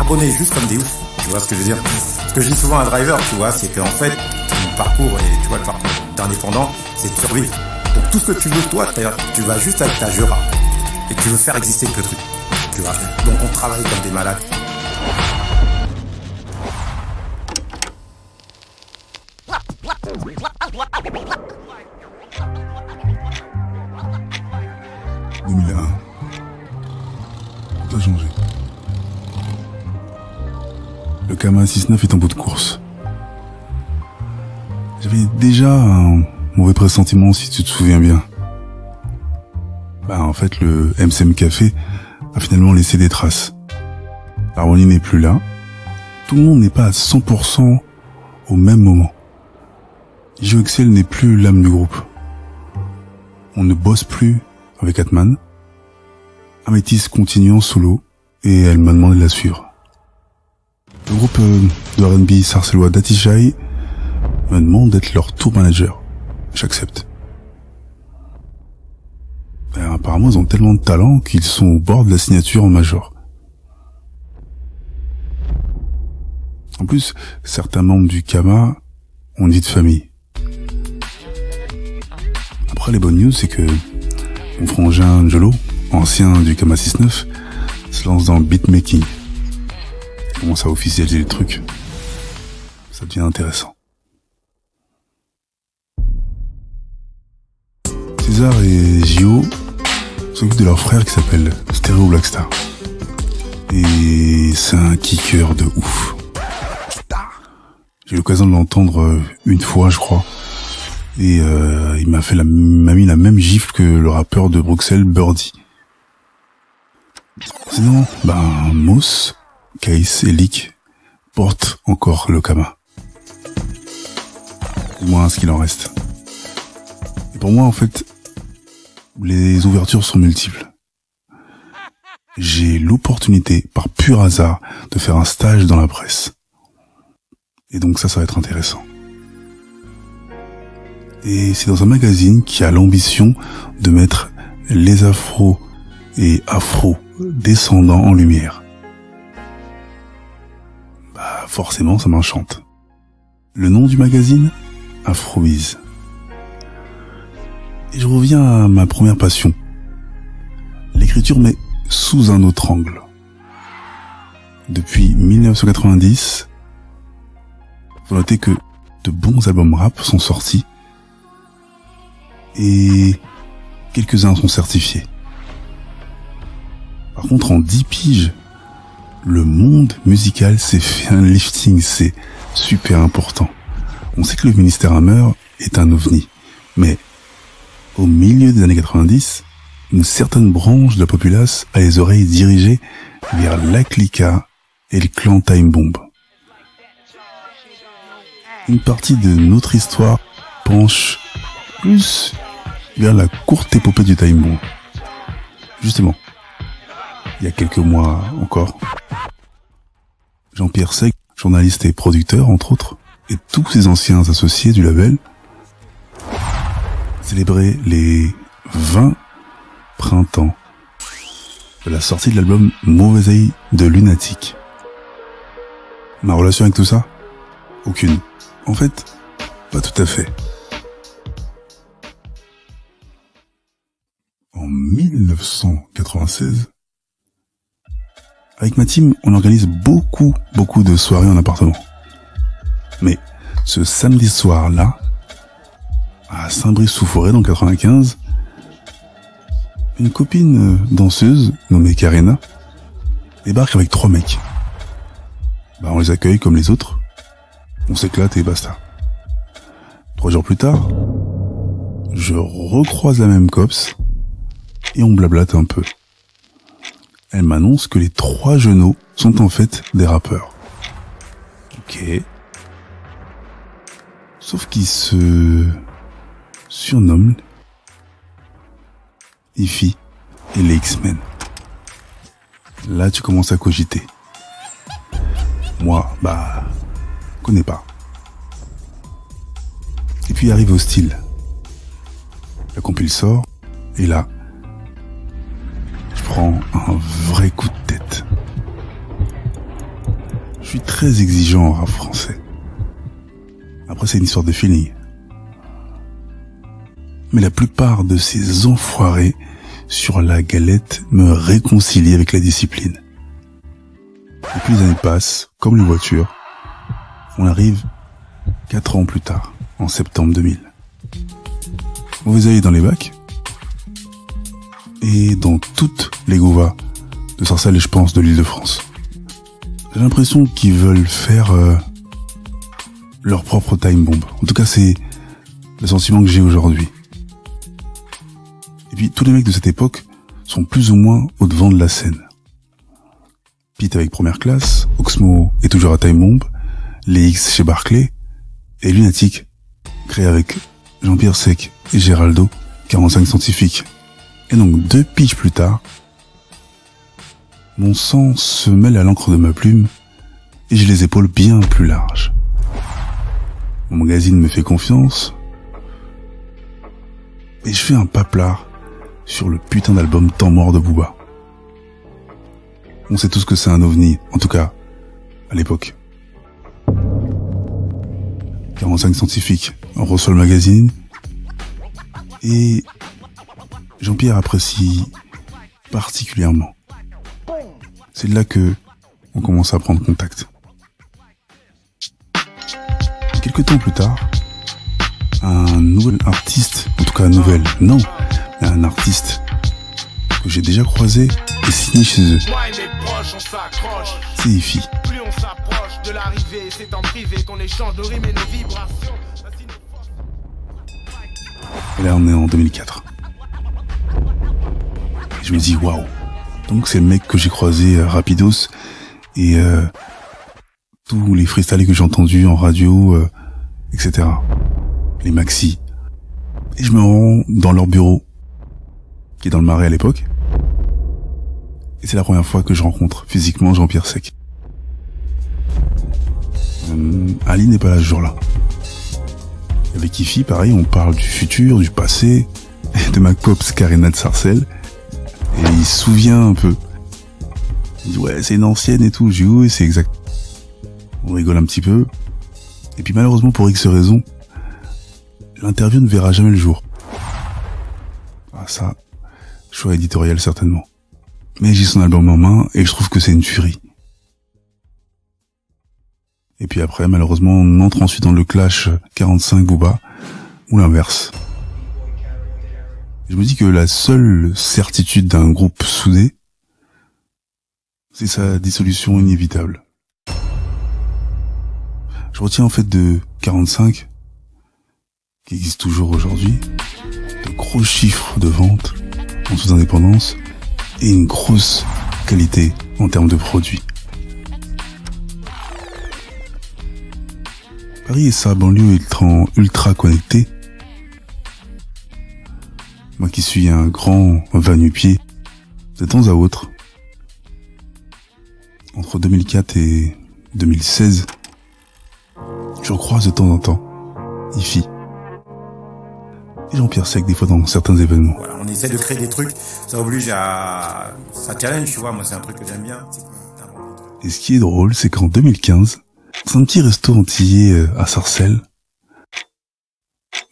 charbonner juste comme des oufs. Tu vois ce que je veux dire? Ce que je dis souvent à un driver, tu vois, c'est qu'en fait, ton parcours, et tu vois, le parcours d'indépendant, c'est de survivre. Donc tout ce que tu veux, toi, tu vas juste avec ta Jura. Et tu veux faire exister le truc. Tu vois. Donc on travaille comme des malades. Tout a changé. Le Kama 6.9 est en bout de course. J'avais déjà un mauvais pressentiment, si tu te souviens bien. En fait, le MCM Café a finalement laissé des traces. L'harmonie n'est plus là. Tout le monde n'est pas à 100% au même moment. JOXL n'est plus l'âme du groupe. On ne bosse plus avec Atman. Améthyste continue en solo et elle m'a demandé de la suivre. Le groupe de R&B sarcellois Datishai me demande d'être leur tour manager. J'accepte. Apparemment, ils ont tellement de talent qu'ils sont au bord de la signature en major. En plus, certains membres du Kama ont une vie de famille. Après, les bonnes news, c'est que mon frangin Jolo, ancien du Kama 6.9, se lance dans le beatmaking. Il commence à officialiser le truc. Ça devient intéressant. César et Gio s'occupent de leur frère qui s'appelle Stereo Blackstar. Et c'est un kicker de ouf. J'ai eu l'occasion de l'entendre une fois, je crois. Et il m'a mis la même gifle que le rappeur de Bruxelles, Birdie. Sinon, Moss, Case et Lick portent encore le Kama. Du moins ce qu'il en reste. Et pour moi, en fait, les ouvertures sont multiples. J'ai l'opportunité, par pur hasard, de faire un stage dans la presse. Et donc ça va être intéressant. Et c'est dans un magazine qui a l'ambition de mettre les afros et afro-descendants en lumière. Forcément, ça m'enchante. Le nom du magazine, Afrobiz. Et je reviens à ma première passion. L'écriture, mais sous un autre angle. Depuis 1990, faut noter que de bons albums rap sont sortis et quelques-uns sont certifiés. Par contre, en 10 piges, le monde musical s'est fait un lifting, c'est super important. On sait que le ministère Hammer est un ovni, mais au milieu des années 90, une certaine branche de la populace a les oreilles dirigées vers la Clica et le clan Time Bomb. Une partie de notre histoire penche plus vers la courte épopée du Time Bomb. Justement, il y a quelques mois encore, Jean-Pierre Seg, journaliste et producteur entre autres, et tous ses anciens associés du label, célébraient les 20 printemps de la sortie de l'album Mauvais œil de Lunatic. Ma relation avec tout ça? Aucune. En fait, pas tout à fait. En 1996, avec ma team, on organise beaucoup de soirées en appartement. Mais ce samedi soir-là, à Saint-Brice-sous-Forêt dans le 95, une copine danseuse nommée Karina débarque avec 3 mecs. On les accueille comme les autres, on s'éclate et basta. 3 jours plus tard, je recroise la même copse et on blablate un peu. Elle m'annonce que les 3 genoux sont en fait des rappeurs. Ok. Sauf qu'ils se surnomment Ify et les X-Men. Là, tu commences à cogiter. Moi, connais pas. Et puis arrive Hostile. La compile sort, et là, je prends un vrai coup de tête. suis très exigeant en rap français. Après, c'est une histoire de feeling. Mais la plupart de ces enfoirés sur la galette me réconcilient avec la discipline. Et puis les années passent, comme les voitures. On arrive 4 ans plus tard, en septembre 2000. Vous allez dans les bacs et dans toutes les gouvas de Sarcelles et je pense de l'Île-de-France. J'ai l'impression qu'ils veulent faire leur propre time bomb. En tout cas, c'est le sentiment que j'ai aujourd'hui. Et puis, tous les mecs de cette époque sont plus ou moins au devant de la scène. Pete avec Première Classe, Oxmo est toujours à time bomb, les X chez Barclay, et Lunatic, créé avec Jean-Pierre Sec et Géraldo, 45 Scientifique. Et donc, 2 piges plus tard, mon sang se mêle à l'encre de ma plume et j'ai les épaules bien plus larges. Mon magazine me fait confiance et je fais un paplard sur le putain d'album Temps mort de Booba. On sait tous que c'est un ovni, en tout cas, à l'époque. 45 Scientifique, on reçoit le magazine et Jean-Pierre apprécie particulièrement. C'est là que on commence à prendre contact. Quelques temps plus tard, un nouvel artiste, en tout cas un artiste que j'ai déjà croisé est signé chez eux. C'est Ifi. Plus on s'approche de l'arrivée, c'est en privé qu'on échange nos rimes et nos vibrations. Et là on est en 2004. Et je me dis waouh. Donc c'est le mec que j'ai croisé rapidos et tous les freestyles que j'ai entendus en radio, etc. Les maxi. Et je me rends dans leur bureau, qui est dans le Marais à l'époque. Et c'est la première fois que je rencontre physiquement Jean-Pierre Sec. Ali n'est pas là ce jour-là. Avec Ifi, pareil, on parle du futur, du passé, de ma copse Karina de Sarcelles. Et il se souvient un peu. Il dit ouais, c'est une ancienne et tout. J'ai dit oui, c'est exact. On rigole un petit peu. Et puis malheureusement pour X raisons, l'interview ne verra jamais le jour. Ah ça, choix éditorial certainement. Mais j'ai son album en main et je trouve que c'est une tuerie. Et puis après, malheureusement, on entre ensuite dans le clash 45 Booba, ou l'inverse. Je me dis que la seule certitude d'un groupe soudé, c'est sa dissolution inévitable. Je retiens en fait de 45, qui existe toujours aujourd'hui, de gros chiffres de vente en sous-indépendance et une grosse qualité en termes de produits. Paris et sa banlieue ultra connectée. Moi qui suis un grand va-nu-pied, de temps à autre, entre 2004 et 2016, je croise de temps en temps Ifi et Jean-Pierre Sec des fois dans certains événements. Voilà, on essaie de créer des trucs, ça oblige à... ça challenge, tu vois, moi c'est un truc que j'aime bien. Et ce qui est drôle, c'est qu'en 2015, dans un petit resto antillais à Sarcelles,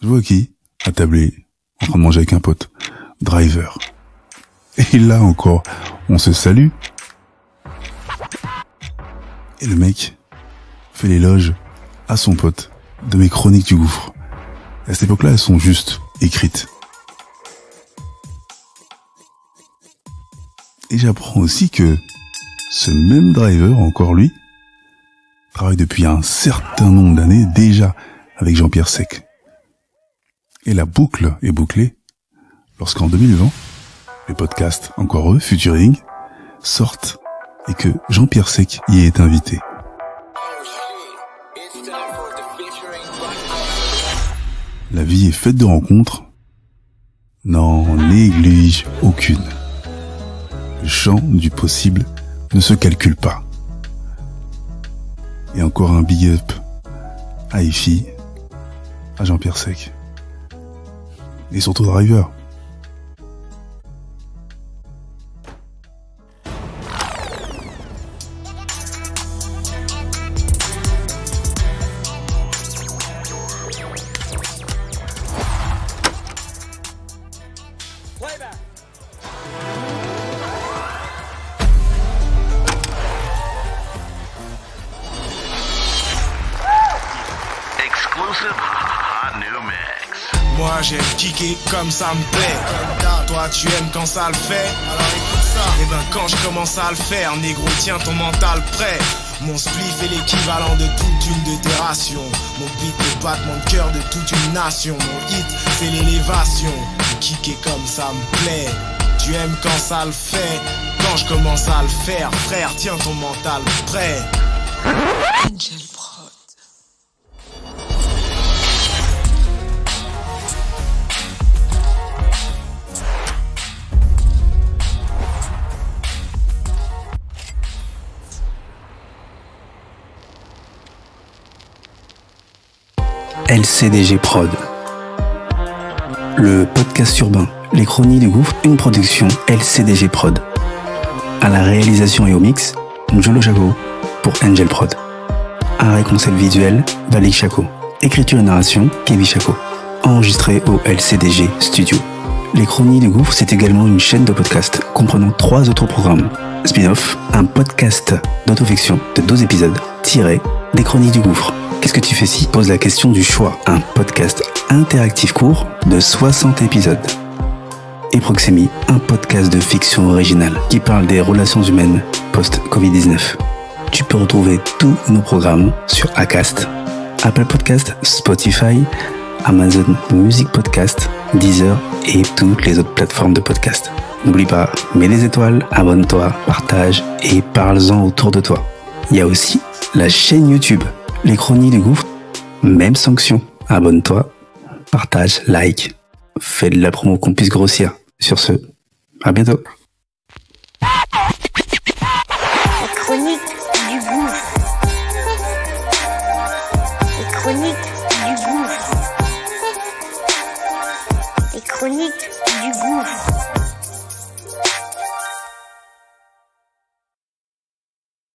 je vois qui, attablé, en train de manger avec un pote, Driver. Et là encore, on se salue. Et le mec fait l'éloge à son pote de mes chroniques du gouffre. À cette époque-là, elles sont juste écrites. Et j'apprends aussi que ce même Driver, encore lui, travaille depuis un certain nombre d'années déjà avec Jean-Pierre Sec. Et la boucle est bouclée lorsqu'en 2020, les podcasts Encore eux, Futuring, sortent et que Jean-Pierre Sec y est invité. La vie est faite de rencontres, n'en néglige aucune. Le champ du possible ne se calcule pas. Et encore un big up à Ifi, à Jean-Pierre Sec. Et surtout Driver. Moi j'aime kicker comme ça me plaît. Toi tu aimes quand ça le fait. Alors écoute ça. Et ben quand je commence à le faire, négro tiens ton mental prêt. Mon spliff est l'équivalent de toute une de tes rations. Mon beat le battement de cœur de toute une nation. Mon hit c'est l'élévation. Kicker comme ça me plaît. Tu aimes quand ça le fait. Quand je commence à le faire, frère, tiens ton mental prêt. Angel Prod. LCDG Prod. Le podcast urbain, les chroniques du gouffre, une production LCDG Prod. À la réalisation et au mix, Njolo Chaco pour Angel Prod. Art et concept visuel, Valik Chaco. Écriture et narration, Kevin Chaco. Enregistré au LCDG Studio. Les chroniques du gouffre, c'est également une chaîne de podcast comprenant 3 autres programmes. Spin-off, un podcast d'autofiction de 12 épisodes, tiré des chroniques du gouffre. Qu'est-ce que tu fais si pose la question du choix? Un podcast interactif court de 60 épisodes. Et Proxémie, un podcast de fiction originale qui parle des relations humaines post-Covid-19. Tu peux retrouver tous nos programmes sur Acast, Apple Podcast, Spotify, Amazon Music Podcast, Deezer et toutes les autres plateformes de podcast. N'oublie pas, mets des étoiles, abonne-toi, partage et parle-en autour de toi. Il y a aussi la chaîne YouTube, les chroniques du gouffre, même sanction. Abonne-toi, partage, like, fais de la promo qu'on puisse grossir. Sur ce, à bientôt. Les chroniques du gouffre. Les chroniques du gouffre. Les chroniques du gouffre.